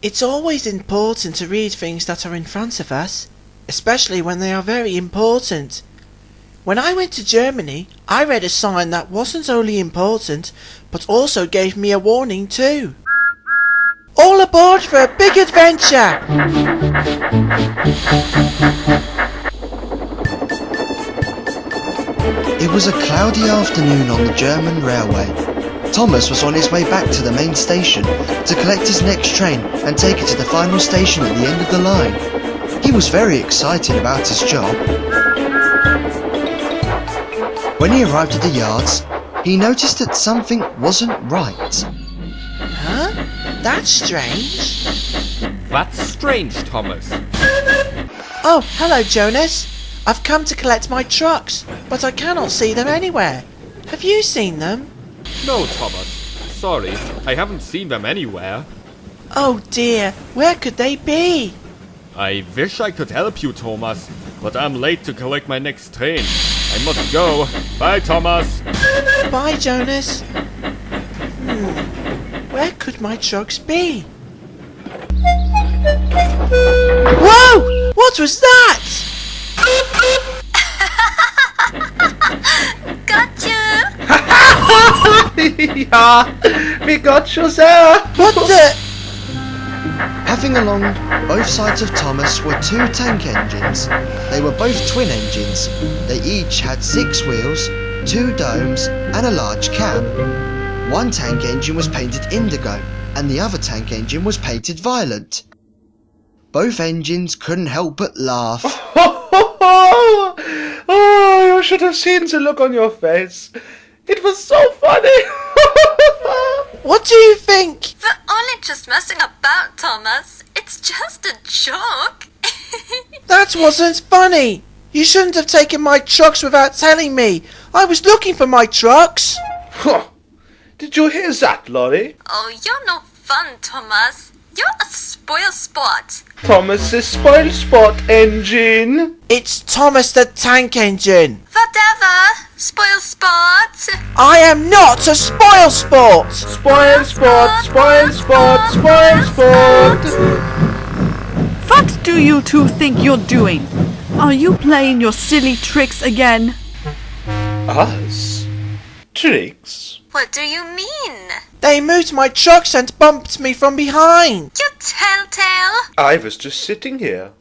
It's always important to read things that are in front of us, especially when they are very important. When I went to Germany, I read a sign that wasn't only important, but also gave me a warning too. All aboard for a big adventure! It was a cloudy afternoon on the German railway. Thomas was on his way back to the main station to collect his next train and take it to the final station at the end of the line. He was very excited about his job. When he arrived at the yards, he noticed that something wasn't right. Huh? That's strange. That's strange, Thomas. Oh, hello, Jonas. I've come to collect my trucks, but I cannot see them anywhere. Have you seen them? No, Thomas. Sorry, I haven't seen them anywhere. Oh dear, where could they be? I wish I could help you, Thomas, but I'm late to collect my next train. I must go. Bye, Thomas. Bye, Jonas. Where could my trucks be? Whoa! What was that? Got you! Ja, we got you there! What the? Having along both sides of Thomas were two tank engines. They were both twin engines. They each had 6 wheels, 2 domes and a large cab. One tank engine was painted indigo and the other tank engine was painted violet. Both engines couldn't help but laugh. Oh, you should have seen the look on your face. It was so funny. What do you think? We're only just messing about, Thomas. It's just a joke. That wasn't funny. You shouldn't have taken my trucks without telling me. I was looking for my trucks. Did you hear that, Lori? Oh, you're no fun, Thomas. You're a spoilsport. Thomas's spoilsport engine. It's Thomas the tank engine. Whatever. Spoilsport. I am not a spoilsport. Spoilsport, spoilsport, spoilsport. What do you two think you're doing? Are you playing your silly tricks again? Us? Tricks? What do you mean? They moved my trucks and bumped me from behind. You telltale. I was just sitting here.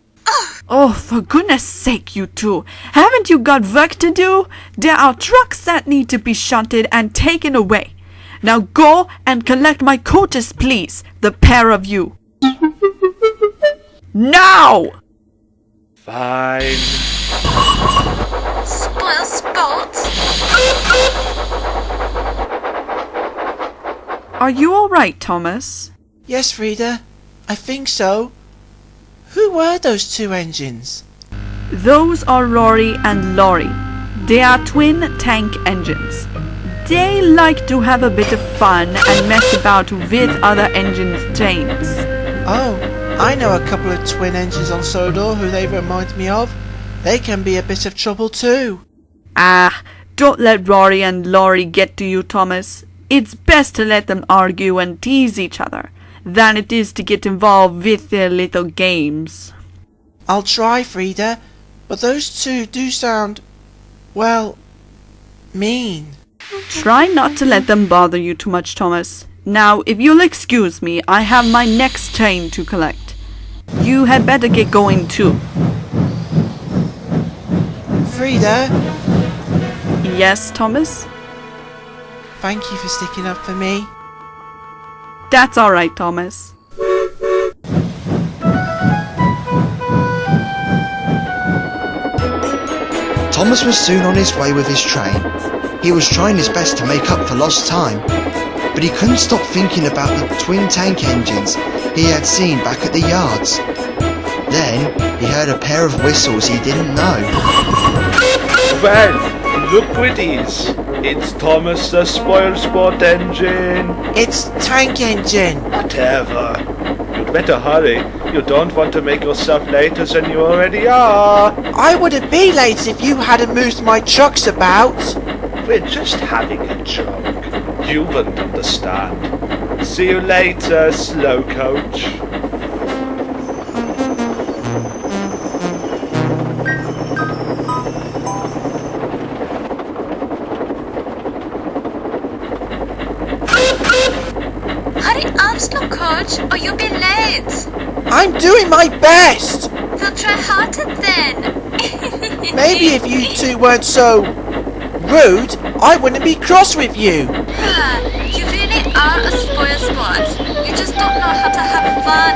Oh, for goodness sake, you two. Haven't you got work to do? There are trucks that need to be shunted and taken away. Now go and collect my coaches, please, the pair of you. Now! Fine. Spoilsport. Are you all right, Thomas? Yes, Frieda, I think so. Who were those 2 engines? Those are Roary and Lori. They are twin tank engines. They like to have a bit of fun and mess about with other engines' chains. Oh, I know a couple of twin engines on Sodor who they remind me of. They can be a bit of trouble too. Ah, don't let Roary and Lori get to you, Thomas. It's best to let them argue and tease each other than it is to get involved with their little games. I'll try, Frieda, but those 2 do sound, well, mean. Try not to let them bother you too much, Thomas. Now, if you'll excuse me, I have my next train to collect. You had better get going too. Frieda, Yes, Thomas? thank you for sticking up for me. That's all right, Thomas. Thomas was soon on his way with his train. He was trying his best to make up for lost time, but he couldn't stop thinking about the twin tank engines he had seen back at the yards. Then he heard a pair of whistles he didn't know. Well, look pretties. It's Thomas the spoilsport engine. It's tank engine. Whatever. You'd better hurry. You don't want to make yourself later than you already are. I wouldn't be late if you hadn't moved my trucks about. We're just having a joke. You wouldn't understand. See you later, slow coach. slow, coach, or you'll be late. I'm doing my best! We'll try harder then. Maybe if you two weren't so rude, I wouldn't be cross with you. You really are a spoilsport. You just don't know how to have fun.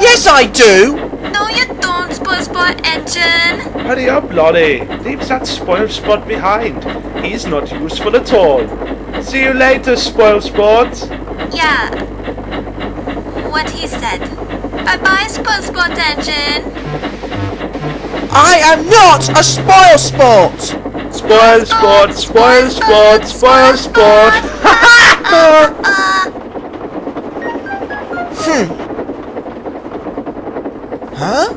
Yes, I do! No, you don't, spoilsport engine. Hurry up, Lori. Leave that spoilsport behind. He's not useful at all. See you later, spoilsport. Yeah. What he said. Bye-bye, spoilsport engine. I am not a spoilsport! Spoilsport, spoilsport, spoilsport. Huh?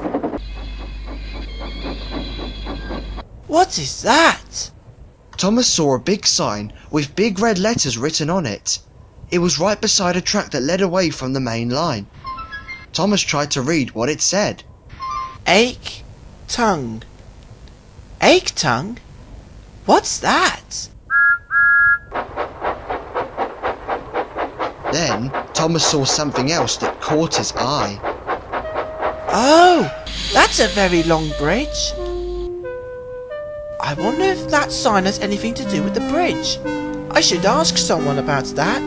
What is that? Thomas saw a big sign with big red letters written on it. It was right beside a track that led away from the main line. Thomas tried to read what it said. Actung. Actung? What's that? Then Thomas saw something else that caught his eye. Oh, that's a very long bridge. I wonder if that sign has anything to do with the bridge. I should ask someone about that.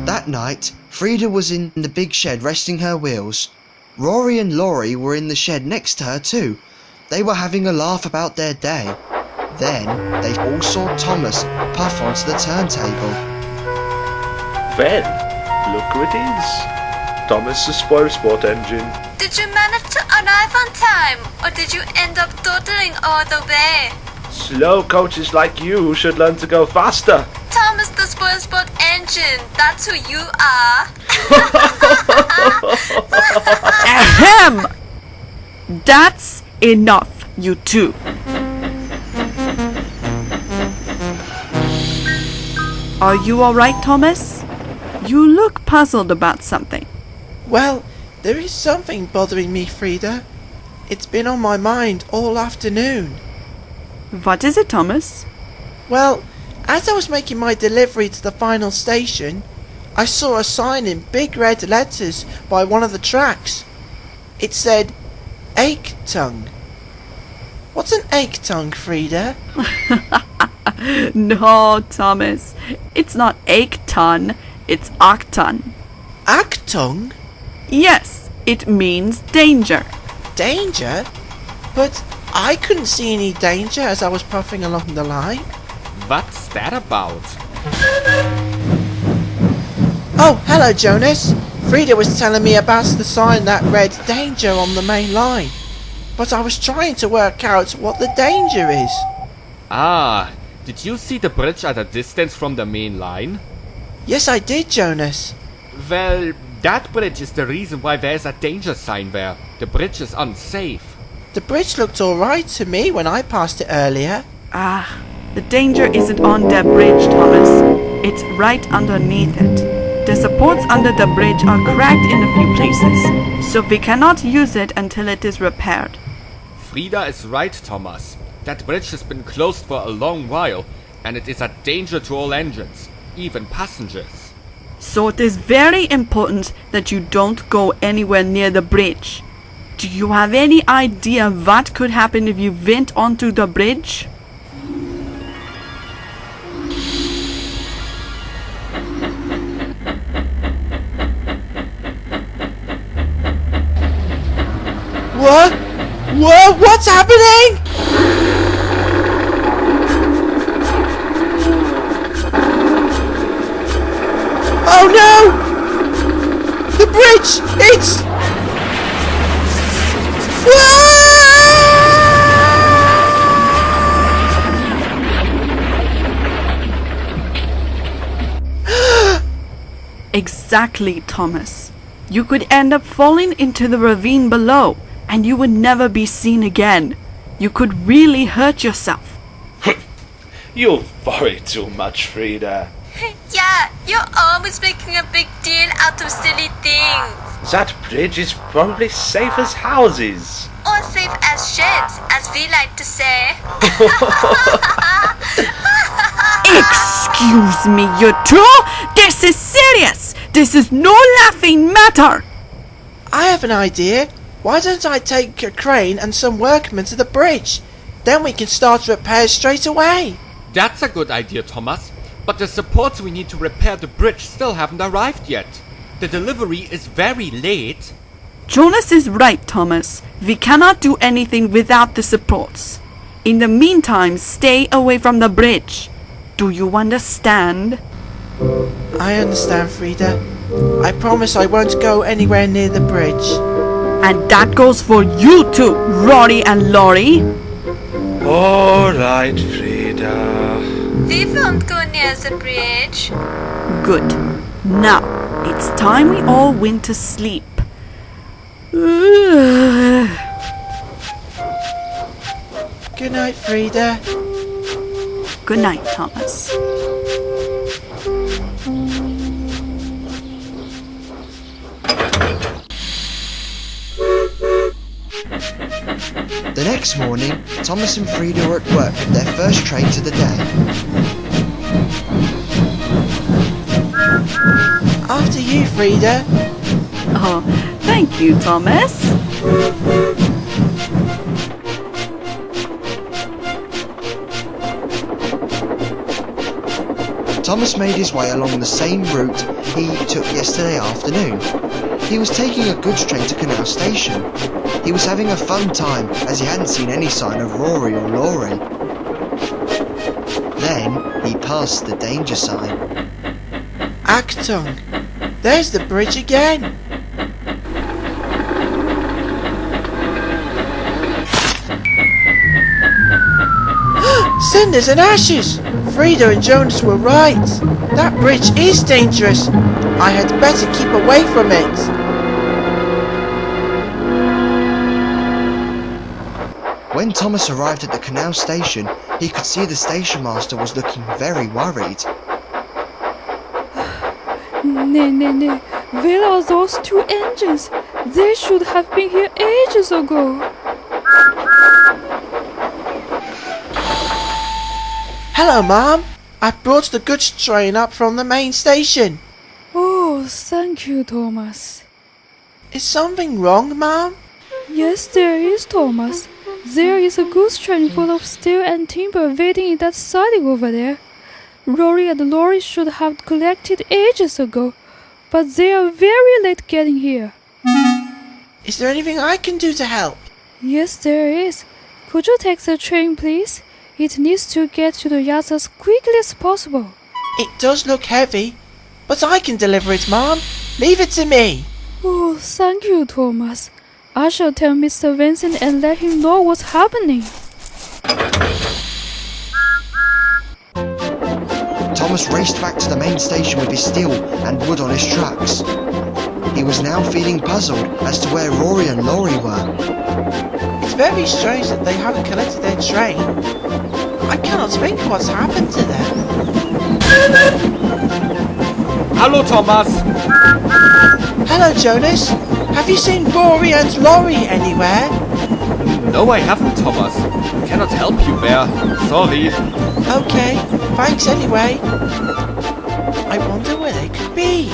That night, Frieda was in the big shed resting her wheels. Roary and Lori were in the shed next to her too. They were having a laugh about their day. Then they all saw Thomas puff onto the turntable. Well, look who it is. Thomas the spoilsport engine. Did you manage to arrive on time, or did you end up totaling all the way? Slow coaches like you should learn to go faster. Thomas the spoilsport engine, that's who you are. Ahem! That's enough, you two. Are you alright, Thomas? You look puzzled about something. Well, there is something bothering me, Frieda. It's been on my mind all afternoon. What is it, Thomas? Well, as I was making my delivery to the final station, I saw a sign in big red letters by one of the tracks. It said, Actung. What's an Actung, Frieda? No, Thomas. It's not Acton, it's Acton. Actung? Yes, it means danger. Danger? But I couldn't see any danger as I was puffing along the line. What's that about? Oh, hello, Jonas. Frieda was telling me about the sign that read danger on the main line. But I was trying to work out what the danger is. Ah, did you see the bridge at a distance from the main line? Yes, I did, Jonas. Well, that bridge is the reason why there's a danger sign there. The bridge is unsafe. The bridge looked alright to me when I passed it earlier. Ah, the danger isn't on the bridge, Thomas. It's right underneath it. The supports under the bridge are cracked in a few places, so we cannot use it until it is repaired. Frieda is right, Thomas. That bridge has been closed for a long while, and it is a danger to all engines, even passengers. So it is very important that you don't go anywhere near the bridge. Do you have any idea what could happen if you went onto the bridge? What? What? What's happening? Oh no! The bridge! It's... Exactly, Thomas. You could end up falling into the ravine below, and you would never be seen again. You could really hurt yourself. You worry too much, Frieda. Yeah, you're always making a big deal out of silly things. That bridge is probably safe as houses. Or safe live as sheds, as we like to say. Excuse me, you two! This is serious! This is no laughing matter! I have an idea. Why don't I take a crane and some workmen to the bridge? Then we can start repairs straight away. That's a good idea, Thomas. But the supports we need to repair the bridge still haven't arrived yet. The delivery is very late. Jonas is right, Thomas. We cannot do anything without the supports. In the meantime, stay away from the bridge. Do you understand? I understand, Frieda. I promise I won't go anywhere near the bridge. And that goes for you too, Roary and Lori. All right, Frieda. We won't go near the bridge. Good. Now, it's time we all went to sleep. Good night, Frieda. Good night, Thomas. The next morning, Thomas and Frieda were at work with their first train to the day. After you, Frieda. Oh, thank you, Thomas. Thomas made his way along the same route he took yesterday afternoon. He was taking a goods train to Canal Station. He was having a fun time as he hadn't seen any sign of Roary or Lori. Then he passed the danger sign. Actung. There's the bridge again. Cinders and ashes! Frieda and Jonas were right. That bridge is dangerous. I had better keep away from it. When Thomas arrived at the canal station, he could see the station master was looking very worried. No. Where are those two engines? They should have been here ages ago. Hello, Mom. I've brought the goods train up from the main station. Oh, thank you, Thomas. Is something wrong, Mom? Yes, there is, Thomas. There is a goods train full of steel and timber waiting in that siding over there. Roary and Lori should have collected ages ago, but they are very late getting here. Is there anything I can do to help? Yes, there is. Could you take the train, please? It needs to get to the yacht as quickly as possible. It does look heavy, but I can deliver it, Mom. Leave it to me. Oh, thank you, Thomas. I shall tell Mr. Vincent and let him know what's happening. Thomas raced back to the main station with his steel and wood on his tracks. He was now feeling puzzled as to where Roary and Lori were. It's very strange that they haven't collected their train. I cannot think what's happened to them. Hello, Thomas. Hello, Jonas. Have you seen Roary and Lori anywhere? No, I haven't, Thomas. Cannot help you there. Sorry. Okay, thanks anyway. I wonder where they could be.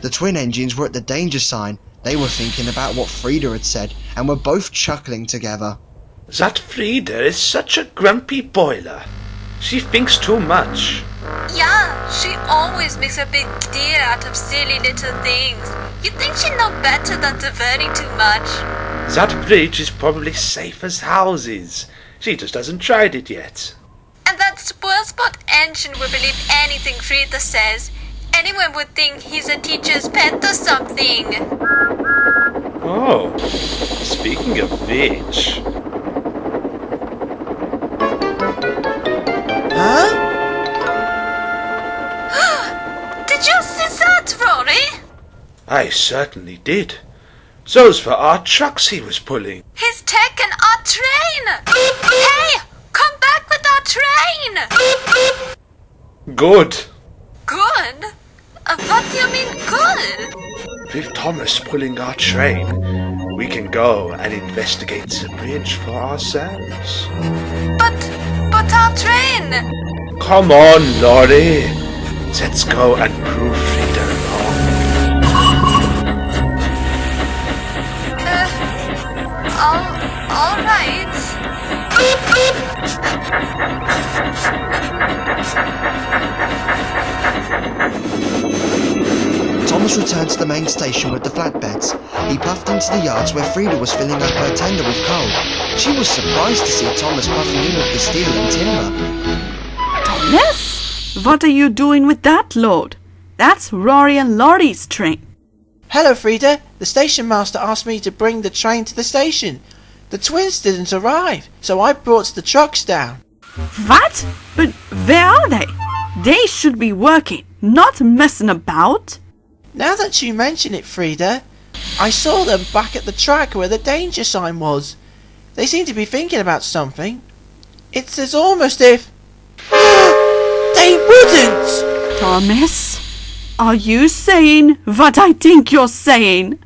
The twin engines were at the danger sign. They were thinking about what Frieda had said and were both chuckling together. That Frieda is such a grumpy boiler. She thinks too much. Yeah, she always makes a big deal out of silly little things. You think she'd know better than diverting too much? That bridge is probably safe as houses. She just hasn't tried it yet. And that spoilsport engine will believe anything Frieda says. Anyone would think he's a teacher's pet or something. Oh, speaking of which... Huh? Did you see that, Roary? I certainly did. Those were our trucks he was pulling. He's taken our train! Hey! Come back with our train! Good. Good? What do you mean good? With Thomas pulling our train, We can go and investigate the bridge for ourselves. But our train! Come on, Lori. Let's go and prove Frieda wrong. All right. Thomas returned to the main station with the flatbeds. He puffed into the yards where Frieda was filling up her tender with coal. She was surprised to see Thomas puffing in with the steel and timber. Thomas? What are you doing with that load? That's Roary and Lori's train. Hello, Frieda. The station master asked me to bring the train to the station. The twins didn't arrive, so I brought the trucks down. What? But where are they? They should be working, not messing about. Now that you mention it, Frieda, I saw them back at the track where the danger sign was. They seem to be thinking about something. It's as almost if... They wouldn't! Thomas, are you saying what I think you're saying?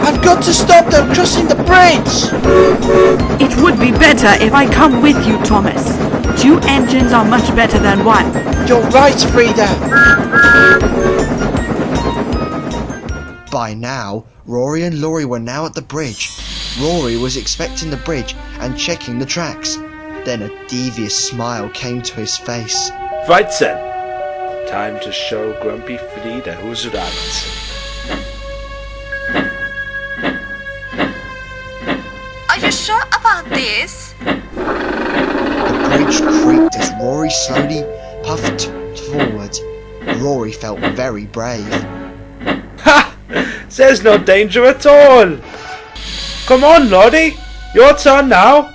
I've got to stop them crossing the bridge! It would be better if I come with you, Thomas. 2 engines are much better than 1. You're right, Frieda! By now, Roary and Lori were now at the bridge. Roary was inspecting the bridge and checking the tracks. Then a devious smile came to his face. Right then. Time to show Grumpy Frieda who's right. Are you sure about this? The bridge creaked as Roary slowly puffed forward. Roary felt very brave. Ha! There's no danger at all. Come on, Lori. Your turn now.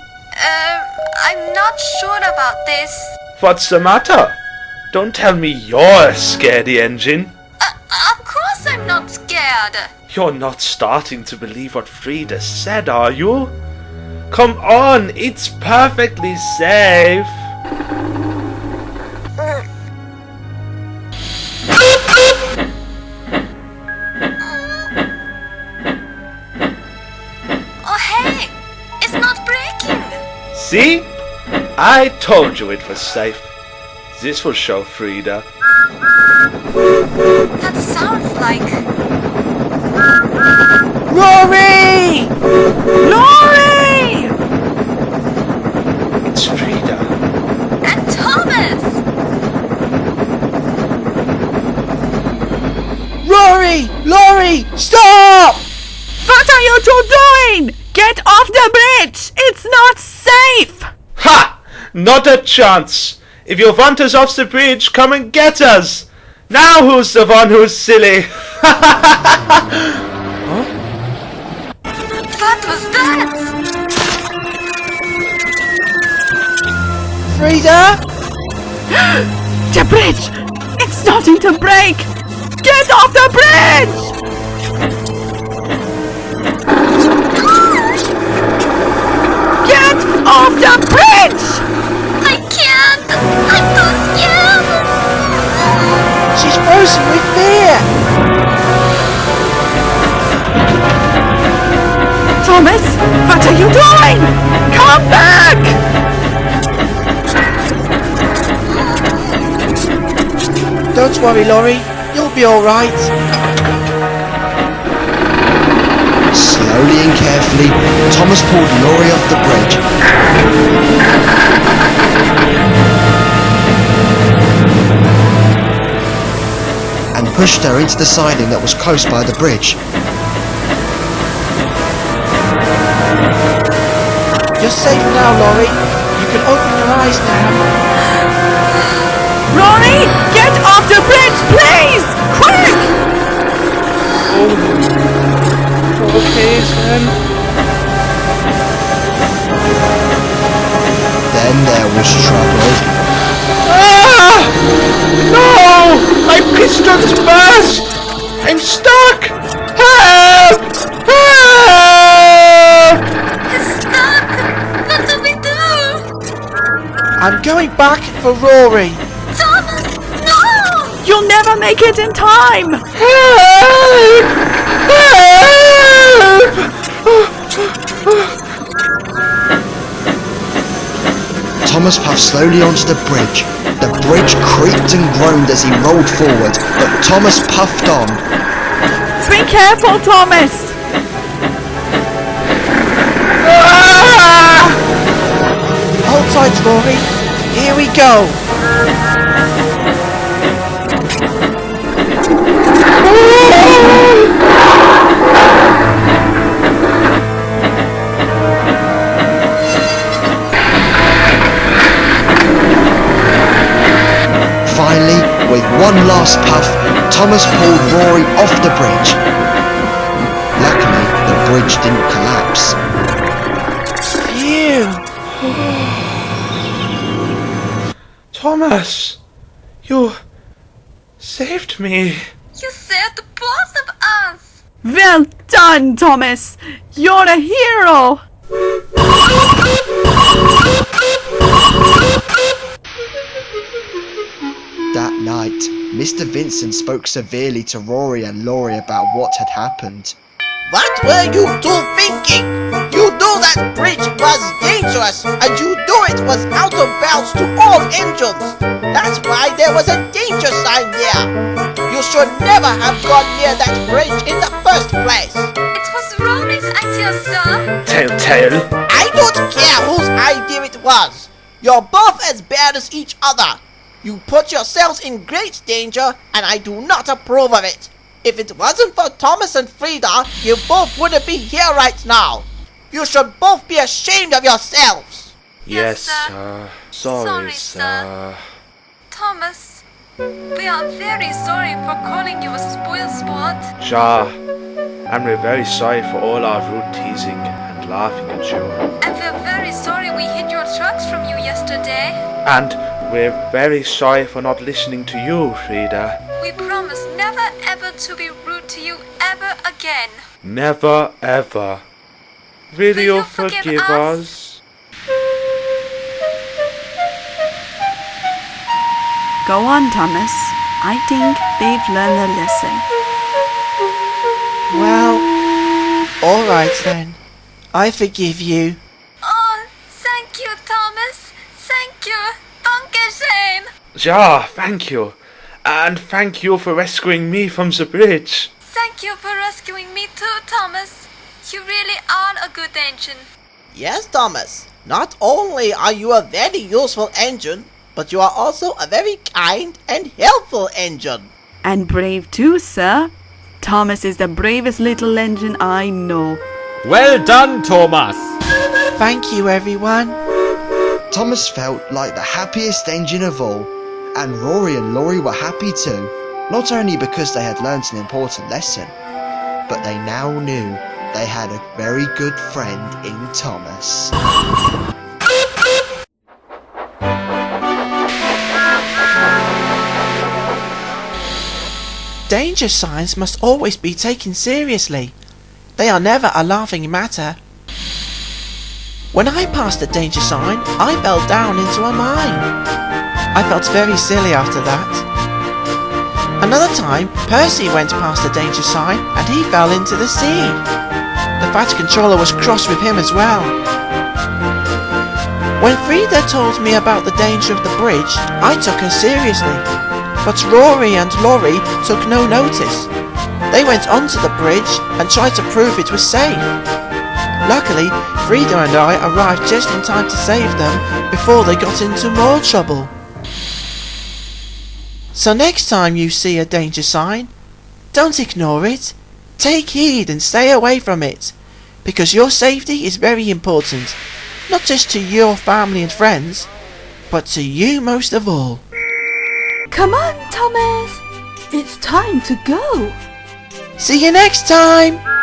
I'm not sure about this. What's the matter? Don't tell me you're a scaredy engine. Of course I'm not scared. You're not starting to believe what Frieda said, are you? Come on, it's perfectly safe. Oh hey, it's not breaking. See? I told you it was safe. This will show Frieda. That sounds like... Roary! Lori! It's Frieda. And Thomas! Roary! Lori! Stop! What are you 2 doing? Get off the bridge! It's not safe! Ha! Not a chance. If you want us off the bridge, come and get us. Now who's the one who's silly? What was that? Frieda? The bridge! It's starting to break! Get off the bridge! Get off the bridge! I can't! I'm too scared! She's frozen with fear! Thomas, what are you doing? Come back! Don't worry, Lori. You'll be alright. Slowly and carefully, Thomas pulled Lori off the bridge. And pushed her into the siding that was close by the bridge. You're safe now, Lori. You can open your eyes now. Roary, get off the bridge, please! Quick! Okay, then. Then there was trouble. Ah! No! My pistons burst! I'm stuck! Help! Help! He's stuck! What do we do? I'm going back for Roary. Thomas, no! You'll never make it in time! Thomas puffed slowly onto the bridge. The bridge creaked and groaned as he rolled forward, but Thomas puffed on. Be careful, Thomas! Hold tight, Rory. Here we go. Finally, with one last puff, Thomas pulled Rory off the bridge. Luckily, the bridge didn't collapse. Phew. Thomas, you saved me. You saved both of us. Well done, Thomas! You're a hero! That night, Mr. Vincent spoke severely to Roary and Lori about what had happened. What were you two thinking? You knew that bridge was dangerous, and you knew it was out of bounds to all engines. That's why there was a danger sign there. You should never have gone near that bridge in the first place. It was Rory's idea, sir. Telltale. I don't care whose idea it was. You're both as bad as each other. You put yourselves in great danger, and I do not approve of it. If it wasn't for Thomas and Frieda, you both wouldn't be here right now. You should both be ashamed of yourselves. Yes, sir. sir. Sorry, sir. Thomas, we are very sorry for calling you a spoilsport. Ja, and we're very sorry for all our rude teasing and laughing at you. And we're very sorry we hid your trucks from you yesterday. And we're very sorry for not listening to you, Frieda. We promise never ever to be rude to you ever again. Never ever. Will you forgive us? Go on, Thomas. I think they've learned their lesson. Well, alright then. I forgive you. Oh, thank you, Thomas. Thank you. Dankeschön. Ja, thank you. And thank you for rescuing me from the bridge. Thank you for rescuing me too, Thomas. You really are a good engine. Yes, Thomas. Not only are you a very useful engine, but you are also a very kind and helpful engine. And brave too, sir. Thomas is the bravest little engine I know. Well done, Thomas! Thank you, everyone. Thomas felt like the happiest engine of all, and Roary and Lori were happy too, not only because they had learnt an important lesson, but they now knew they had a very good friend in Thomas. Danger signs must always be taken seriously. They are never a laughing matter. When I passed a danger sign, I fell down into a mine. I felt very silly after that. Another time, Percy went past a danger sign and he fell into the sea. The fat controller was cross with him as well. When Frieda told me about the danger of the bridge, I took her seriously. But Roary and Lori took no notice. They went onto the bridge and tried to prove it was safe. Luckily, Frieda and I arrived just in time to save them before they got into more trouble. So next time you see a danger sign, don't ignore it. Take heed and stay away from it, because your safety is very important, not just to your family and friends, but to you most of all. Come on, Thomas. It's time to go. See you next time!